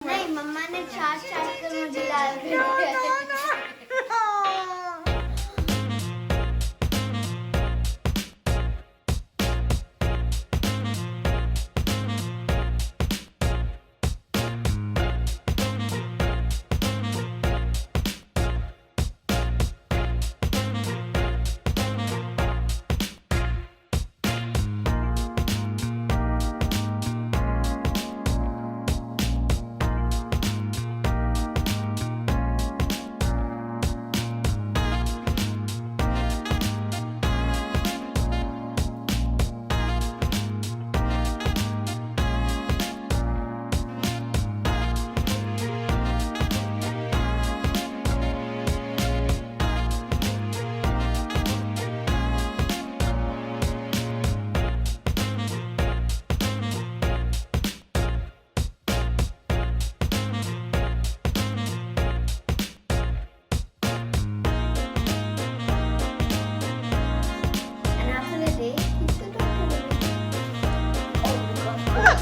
नहीं, मम्मा ने चाट चाट कर मुझे लाल कर दिया। And after the day, he's the doctor. Oh, God.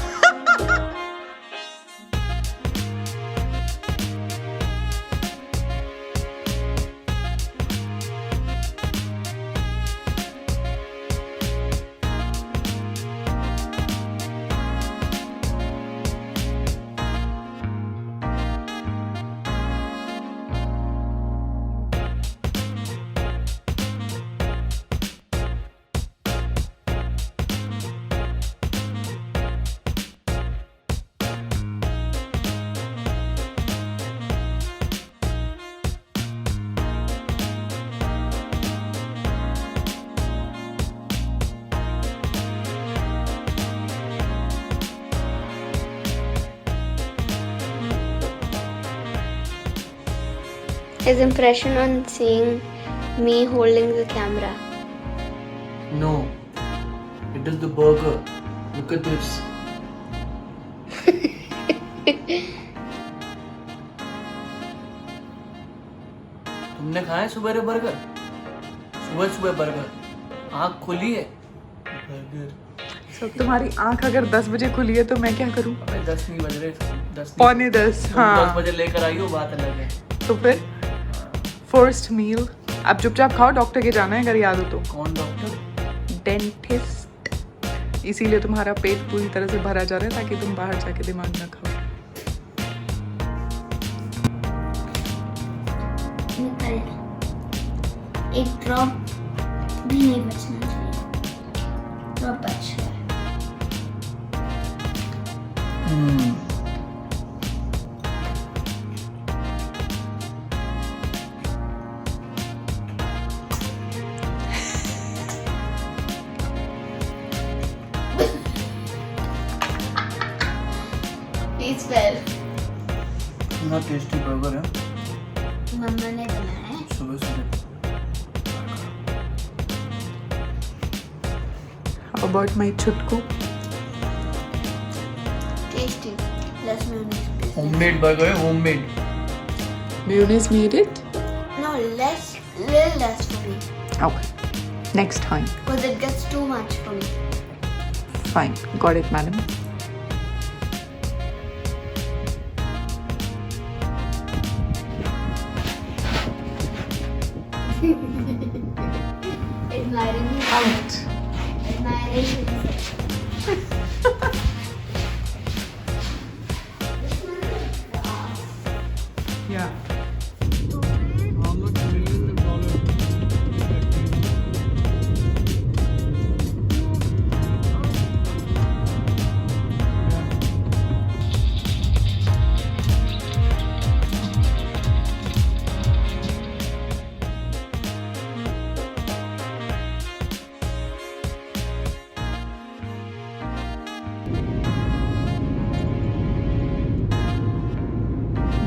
His impression on seeing me holding the camera. No, it is the burger. Look at this. तुमने खाया है सुबह बर्गर? सुबह सुबह बर्गर, आँख खुली है बर्गर। सब तुम्हारी आंख अगर 10 बजे खुली है तो मैं क्या करूं? अबे 10 नहीं बज रहे, 10 पौने 10। हाँ 10 बजे लेकर आई हो, बात अलग है। तो फिर फर्स्ट मील अब चुपचाप खाओ, डॉक्टर के जाना है अगर याद हो तो। कौन डॉक्टर? डेंटिस्ट। इसीलिए तुम्हारा पेट पूरी तरह से भरा जा रहा है ताकि तुम बाहर जाके दिमाग ना खाओ। एक ड्रॉप भी नहीं बचना चाहिए। ड्रॉप बच गया। Please well. इतना टेस्टी बर्गर है मम्मा ने बनाया है। सुबह सुबह। How about my chutku? Tasty. Less mayonnaise. Homemade burger है, homemade. Mayonnaise made it? No, little less for me. Okay. Next time. Because it gets too much for me. Fine. Got it, madam. Admiring Out. admiration. Yeah.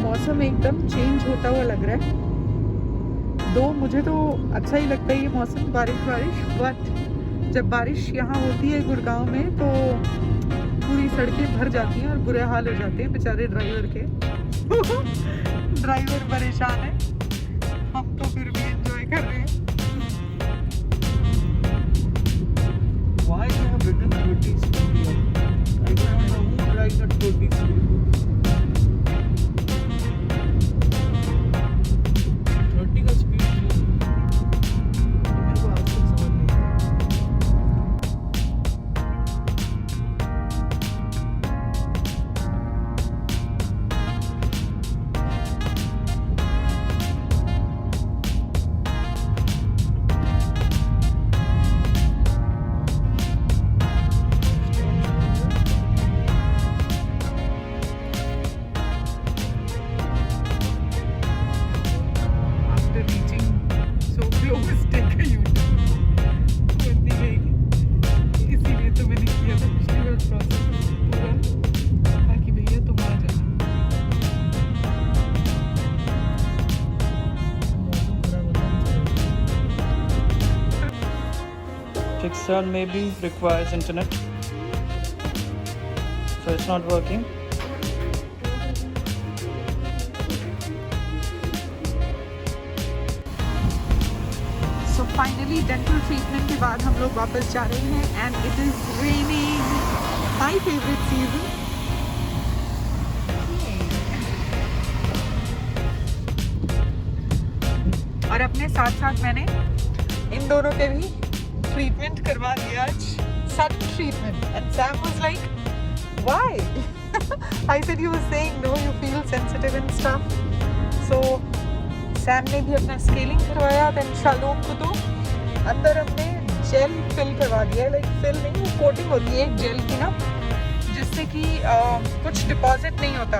मौसम एकदम change होता हुआ लग रहा है। दो मुझे तो अच्छा ही लगता है ये मौसम, बारिश बट जब बारिश यहाँ होती है गुड़गांव में तो पूरी सड़कें भर जाती हैं और बुरे हाल हो जाते हैं बेचारे ड्राइवर के। ड्राइवर परेशान है, हम तो फिर भी एंजॉय कर रहे हैं। Why you have written 30 speed? I don't know who write that 30 speed. This one maybe requires internet, so it's not working. So finally dental treatment के बाद हम लोग वापस जा रहे हैं and it is raining. My favorite season. और अपने साथ साथ मैंने इन दोनों के भी ट्रीटमेंट करवा दिया आज, sudden treatment, and Sam was like, why? I said he was saying no, you feel sensitive and stuff. So Sam ने भी अपना स्केलिंग करवाया, then शालोम को तो अंदर हमने जेल फिल करवा दिया है, लाइक फिल नहीं, वो कोटिंग होती है एक जेल की ना, जिससे कि कुछ डिपॉजिट नहीं होता.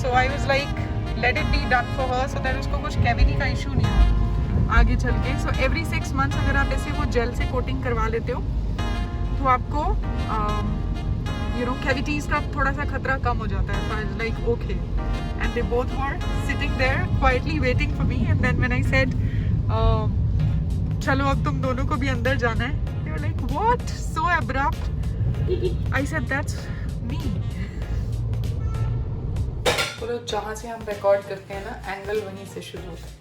So I was like let it be done for her so that उसको कुछ कैविटी का इशू नहीं हो आगे चल के. सो एवरी 6 मंथ्स अगर आप ऐसे वो जेल से कोटिंग करवा लेते हो तो आपको यू नो कैविटीज़ का थोड़ा सा खतरा कम हो जाता है. So I was like okay, and they both were sitting there quietly waiting for me, and then when I said चलो अब तुम दोनों को भी अंदर जाना है, they were like what, so abrupt. I said that's me. बोलो जहाँ से हम रिकॉर्ड करते हैं ना, एंगल वहीं से शुरू होता है.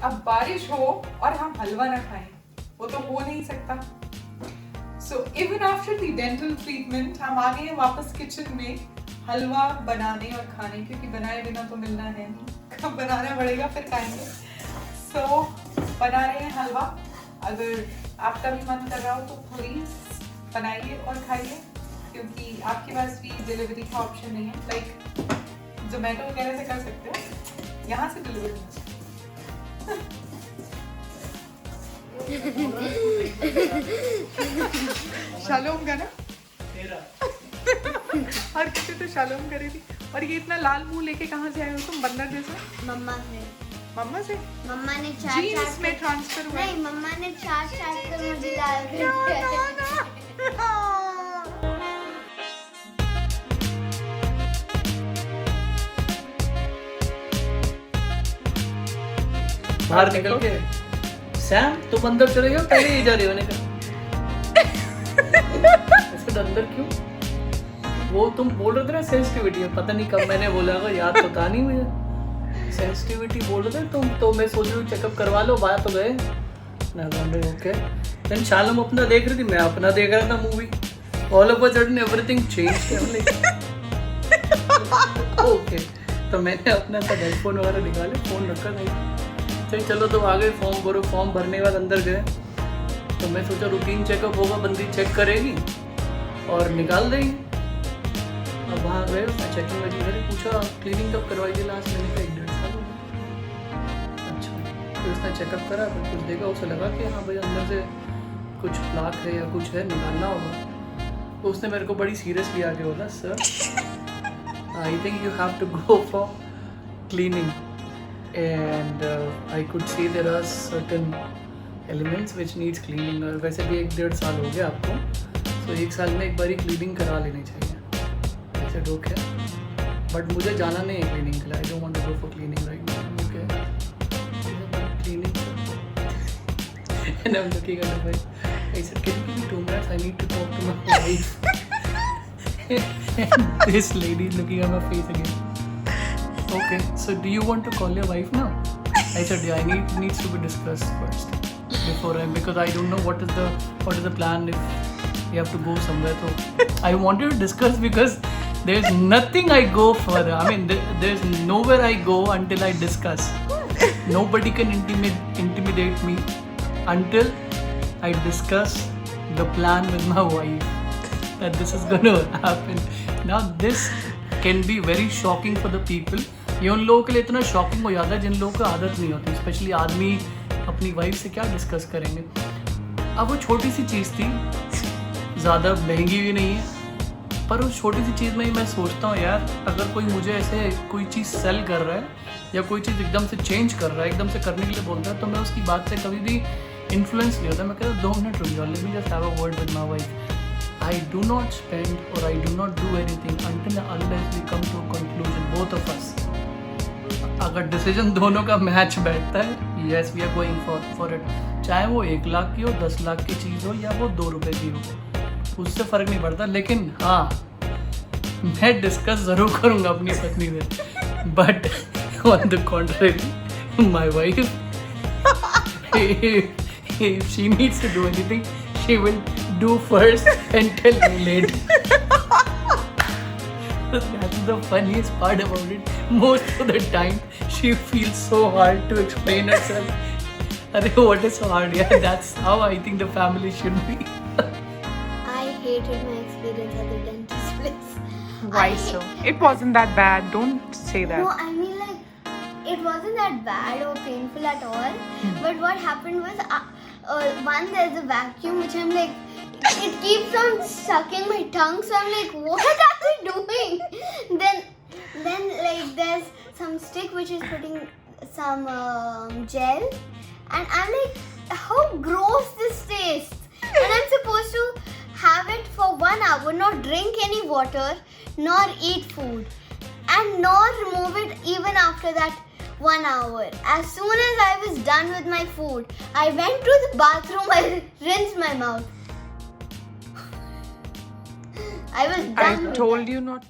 अब बारिश हो और हम हलवा ना खाएं, वो तो हो नहीं सकता. So even after the dental treatment हम आ गए वापस किचन में हलवा बनाने और खाने, क्योंकि बनाए बिना तो मिलना है नहीं, कब बनाना पड़ेगा फिर खाएंगे. सो बना रहे हैं हलवा. अगर आपका भी मन कर रहा हो तो प्लीज बनाइए और खाइए, क्योंकि आपके पास भी डिलीवरी का ऑप्शन नहीं है. लाइक जोमेटो वगैरह से कर सकते हो, यहाँ से डिलीवरी नहीं. शालोम का ना हर किसी तो शालोम करे थी. और ये इतना लाल मुंह लेके कहाँ से आए हो तुम, बंदर जैसा? मम्मा से. मम्मा से? मम्मा ने चार जीन्स में ट्रांसफर हुआ? नहीं, मम्मा ने चार कर मुझे लाल कर दिया. बाहर निकल के सैम तुम अंदर चले जाओ, पहले ही जा रही हो. मैंने कहा ऐसे अंदर क्यों? वो तुम बोल रहे थे ना सेंसिटिविटी, पता नहीं कब मैंने बोला होगा, याद तो था नहीं मुझे. सेंसिटिविटी बोल रहे थे तुम, तो मैं सोच रही हूँ चेकअप करवा लो, बाहर तो गए ना. ओके, देन शालम अपना देख रही थी, मैं अपना देख रहा था movie. All of a sudden everything changed. Okay, तो मैंने अपना सब हेडफोन वगैरह निकाले, फोन रखा नहीं. चलो तो आ गए, फॉर्म भरो. फॉर्म भरने के बाद अंदर गए, तो मैं सोचा रूटीन चेकअप होगा, बंदी चेक करेगी और निकाल देगी. अब वहाँ गए, चेकिंग वेकिंग करी, पूछा क्लीनिंग कब करवाई थी लास्ट? मैंने कहा 1-1.5 साल हो गया. अच्छा, फिर उसने चेकअप करा, फिर कुछ देखा, उसे लगा कि हाँ भाई अंदर से कुछ प्लाक है या कुछ है, निकालना होगा. तो उसने मेरे को बड़ी सीरियसली आके बोला, sir I think you have to go for cleaning. And I could see there are certain elements which needs cleaning. और वैसे भी 1-1.5 साल हो गया आपको, तो 1 साल में एक बारी क्लीनिंग करा लेनी चाहिए. ऐसे डोक है, बट मुझे जाना नहीं है क्लीनिंग के लिए. I don't want to go for cleaning right now. Okay, cleaning. And I'm looking at my, I said, can you give me 2 minutes? I need to talk to my wife. And this lady is looking at my face again. Okay, so do you want to call your wife now? I said, yeah, needs to be discussed first before because I don't know what is the plan if you have to go somewhere. So I wanted to discuss because there's nothing I go further. I mean, there's nowhere I go until I discuss. Nobody can intimidate me until I discuss the plan with my wife that this is going to happen. Now this can be very shocking for the people. ये उन लोगों के लिए इतना shocking हो जाता है जिन लोगों को आदत नहीं होती. स्पेशली आदमी अपनी वाइफ से क्या डिस्कस करेंगे. अब वो छोटी सी चीज़ थी, ज़्यादा महंगी भी नहीं है, पर उस छोटी सी चीज़ में ही मैं सोचता हूँ यार, अगर कोई मुझे ऐसे कोई चीज़ सेल कर रहा है या कोई चीज़ एकदम से चेंज कर रहा है, एकदम से करने के लिए बोलता है, तो मैं उसकी बात से कभी भी इन्फ्लुएंस नहीं होता. मैं कहता 2 मिनट रुक जाओ, let me just have a word with my wife. I do not spend or I do not do anything until unless we come to a conclusion, both of us. अगर decision दोनों का match बैठता है, yes we are going for it, चाहे वो 1 लाख की हो, 10 लाख की चीज़ हो या वो 2 रुपए की हो, उससे फ़र्क नहीं पड़ता। लेकिन हाँ, मैं डिस्कस ज़रूर करूँगा अपनी पत्नी से, but on the contrary my wife, if she needs to do anything, she will do first and tell me later. That's the funniest part about it. Most of the time, she feels so hard to explain herself. Arey, what is so hard? Yeah, that's how I think the family should be. I hated my experience at the dentist place. Why I- so? It wasn't that bad. Don't say that. No, I mean like it wasn't that bad or painful at all. But what happened was, one, there's a vacuum which I'm like, it keeps on sucking my tongue. So I'm like, what are they doing? Then like there's some stick which is putting some gel, and I'm like, how gross this tastes. And I'm supposed to have it for 1 hour, not drink any water, nor eat food, and nor remove it even after that 1 hour. As soon as I was done with my food, I went to the bathroom, I rinsed my mouth. I was done I with told that. you not to.